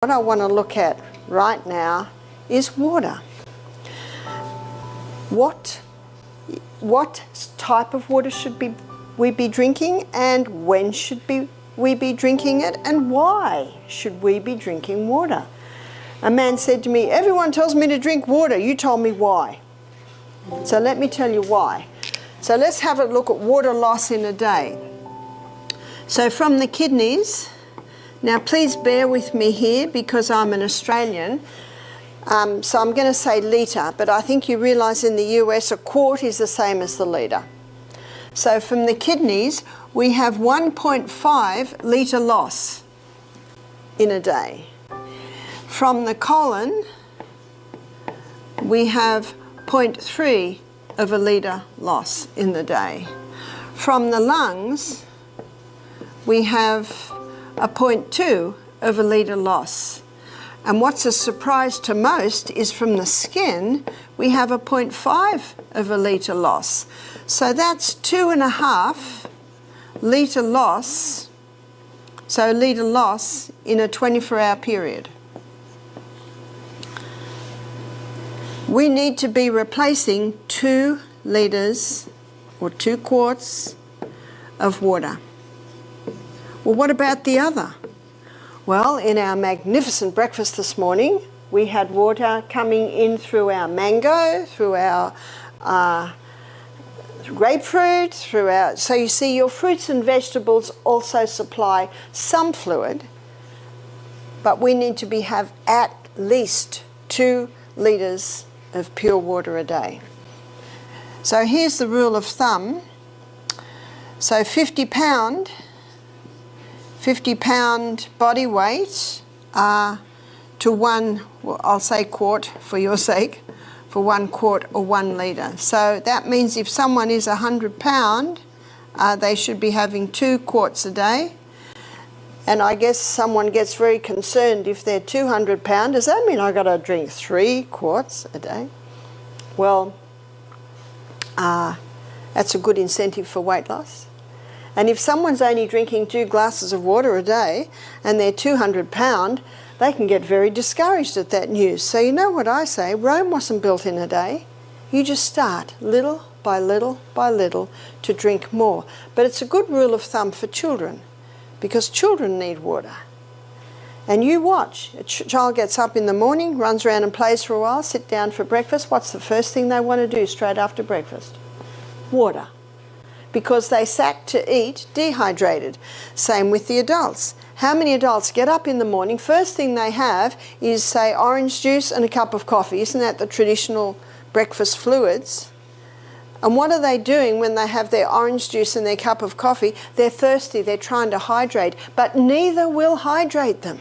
What I want to look at right now is water. What type of water should we be drinking, and when should we be drinking it, and why should we be drinking water? A man said to me, "Everyone tells me to drink water, you told me why." So let me tell you why. So let's have a look at water loss in a day. So from the kidneys, now please bear with me here because I'm an Australian, so I'm going to say litre, but I think you realise in the US a quart is the same as the litre. So from the kidneys we have 1.5 litre loss in a day. From the colon we have 0.3 of a litre loss in the day. From the lungs we have a 0.2 of a litre loss. And what's a surprise to most is from the skin we have a 0.5 of a litre loss. So that's 2.5 litre loss, so litre loss in a 24-hour period. We need to be replacing 2 litres or 2 quarts of water. Well, what about the other? Well, in our magnificent breakfast this morning, we had water coming in through our mango, through our grapefruit, so you see your fruits and vegetables also supply some fluid, but we need to have at least 2 litres of pure water a day. So here's the rule of thumb. So 50 pound body weight to 1, well, I'll say quart for your sake, for 1 quart or 1 litre. So that means if someone is 100 pound, they should be having 2 quarts a day. And I guess someone gets very concerned if they're 200 pound, does that mean I've got to drink 3 quarts a day? Well, that's a good incentive for weight loss. And if someone's only drinking 2 glasses of water a day and they're 200 pound, they can get very discouraged at that news. So you know what I say, Rome wasn't built in a day. You just start little by little by little to drink more. But it's a good rule of thumb for children because children need water. And you watch, a child gets up in the morning, runs around and plays for a while, sit down for breakfast. What's the first thing they want to do straight after breakfast? Water. Because they sat to eat dehydrated. Same with the adults. How many adults get up in the morning, first thing they have is, say, orange juice and a cup of coffee. Isn't that the traditional breakfast fluids? And what are they doing when they have their orange juice and their cup of coffee? They're thirsty, they're trying to hydrate, but neither will hydrate them.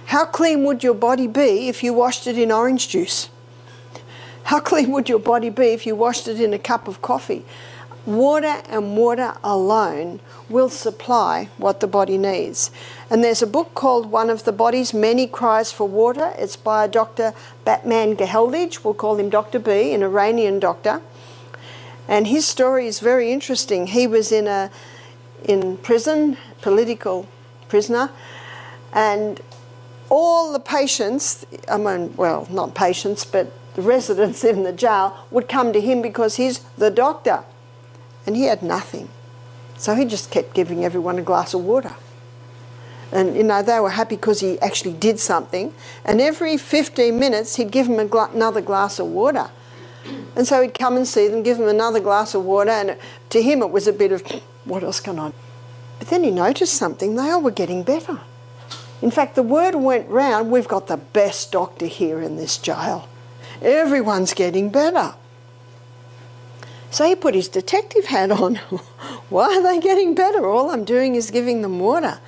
How clean would your body be if you washed it in orange juice? How clean would your body be if you washed it in a cup of coffee? Water and water alone will supply what the body needs. And there's a book called One of the Body's Many Cries for Water. It's by Dr. Batman Geheldage. We'll call him Dr. B, an Iranian doctor. And his story is very interesting. He was in prison, political prisoner, and all the patients, well, not patients, but the residents in the jail would come to him because he's the doctor. And he had nothing. So he just kept giving everyone a glass of water. And, you know, they were happy because he actually did something. And every 15 minutes, he'd give them another glass of water. And so he'd come and see them, give them another glass of water. And to him, it was a bit of, what else can I do? But then he noticed something. They all were getting better. In fact, the word went round, we've got the best doctor here in this jail. Everyone's getting better. So he put his detective hat on. Why are they getting better? All I'm doing is giving them water.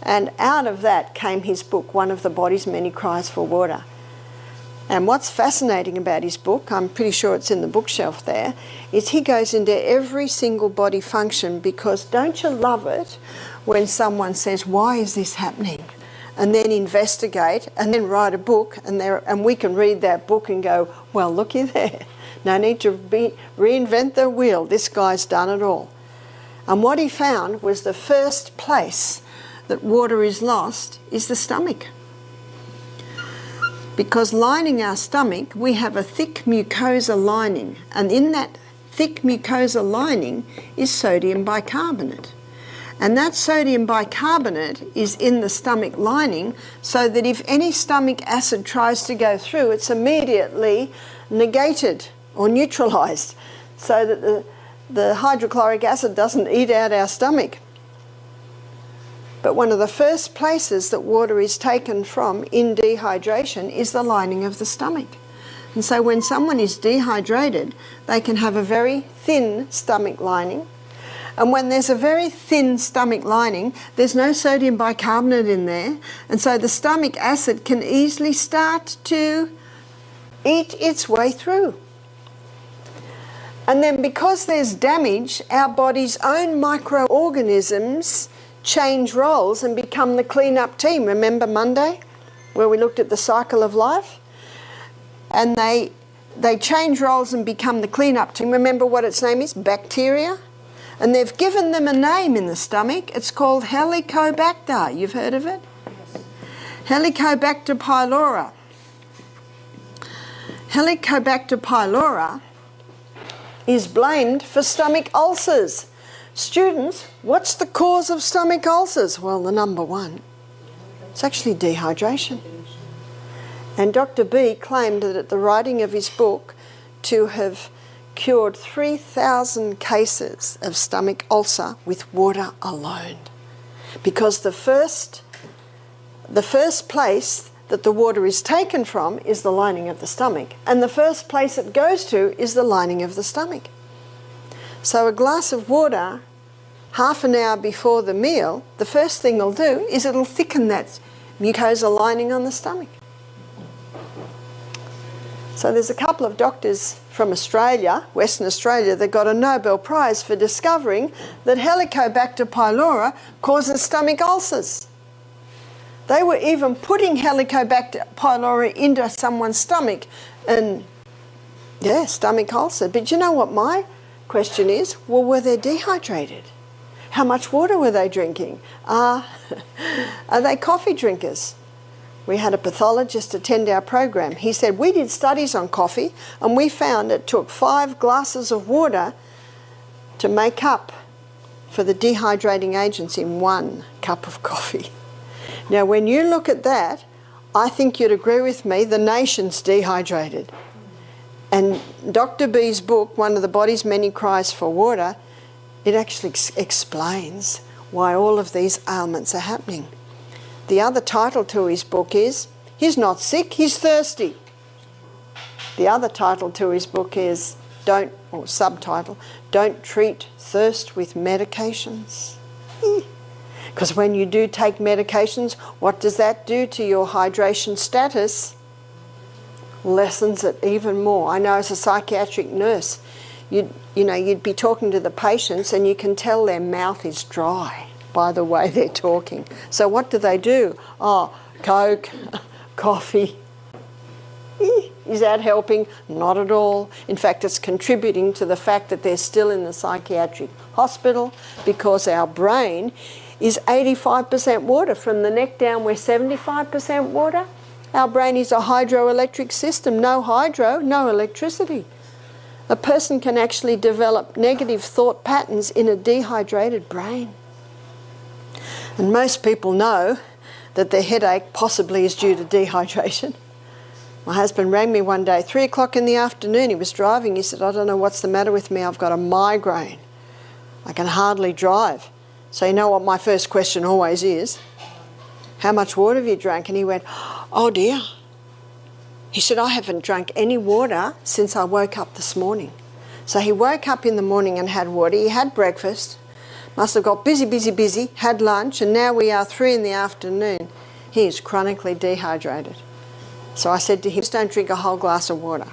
And out of that came his book, One of the Body's Many Cries for Water. And what's fascinating about his book, I'm pretty sure it's in the bookshelf there, is he goes into every single body function, because don't you love it when someone says, why is this happening? And then investigate and then write a book, and we can read that book and go, well, looky there. No need to reinvent the wheel. This guy's done it all. And what he found was the first place that water is lost is the stomach. Because lining our stomach, we have a thick mucosa lining, and in that thick mucosa lining is sodium bicarbonate. And that sodium bicarbonate is in the stomach lining, so that if any stomach acid tries to go through, it's immediately negated or neutralised, so that the hydrochloric acid doesn't eat out our stomach. But one of the first places that water is taken from in dehydration is the lining of the stomach. And so when someone is dehydrated, they can have a very thin stomach lining. And when there's a very thin stomach lining, there's no sodium bicarbonate in there. And so the stomach acid can easily start to eat its way through. And then because there's damage, our body's own microorganisms change roles and become the clean-up team. Remember Monday, where we looked at the cycle of life? And they change roles and become the clean-up team. Remember what its name is? Bacteria. And they've given them a name in the stomach. It's called Helicobacter. You've heard of it? Yes. Helicobacter pylori. Helicobacter pylori is blamed for stomach ulcers. Students, what's the cause of stomach ulcers? Well, the number one, it's actually dehydration. And Dr. B claimed that at the writing of his book to have cured 3,000 cases of stomach ulcer with water alone. Because the first place that the water is taken from is the lining of the stomach. And the first place it goes to is the lining of the stomach. So a glass of water, half an hour before the meal, the first thing it'll do is it'll thicken that mucosa lining on the stomach. So there's a couple of doctors from Australia, Western Australia, that got a Nobel Prize for discovering that Helicobacter pylori causes stomach ulcers. They were even putting Helicobacter pylori into someone's stomach and, yeah, stomach ulcer. But you know what my question is? Well, were they dehydrated? How much water were they drinking? Are they coffee drinkers? We had a pathologist attend our program. He said, we did studies on coffee and we found it took 5 glasses of water to make up for the dehydrating agents in 1 cup of coffee. Now, when you look at that, I think you'd agree with me, the nation's dehydrated. And Dr. B's book, One of the Body's Many Cries for Water, it actually explains why all of these ailments are happening. The other title to his book is, he's not sick, he's thirsty. The other title to his book is, subtitle, Don't Treat Thirst with Medications. Because when you do take medications, what does that do to your hydration status? Lessens it even more. I know as a psychiatric nurse, you'd be talking to the patients and you can tell their mouth is dry by the way they're talking. So what do? Oh, Coke, coffee. Is that helping? Not at all. In fact, it's contributing to the fact that they're still in the psychiatric hospital, because our brain is 85% water. From the neck down, we're 75% water. Our brain is a hydroelectric system. No hydro, no electricity. A person can actually develop negative thought patterns in a dehydrated brain. And most people know that their headache possibly is due to dehydration. My husband rang me one day, 3 o'clock in the afternoon. He was driving. He said, I don't know what's the matter with me. I've got a migraine. I can hardly drive. So you know what my first question always is? How much water have you drank? And he went, oh dear. He said, I haven't drunk any water since I woke up this morning. So he woke up in the morning and had water. He had breakfast. Must have got busy, had lunch, and now we are 3 in the afternoon. He is chronically dehydrated. So I said to him, just don't drink a whole glass of water.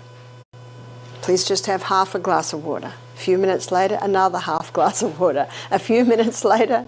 Please just have half a glass of water. A few minutes later, another half glass of water. A few minutes later,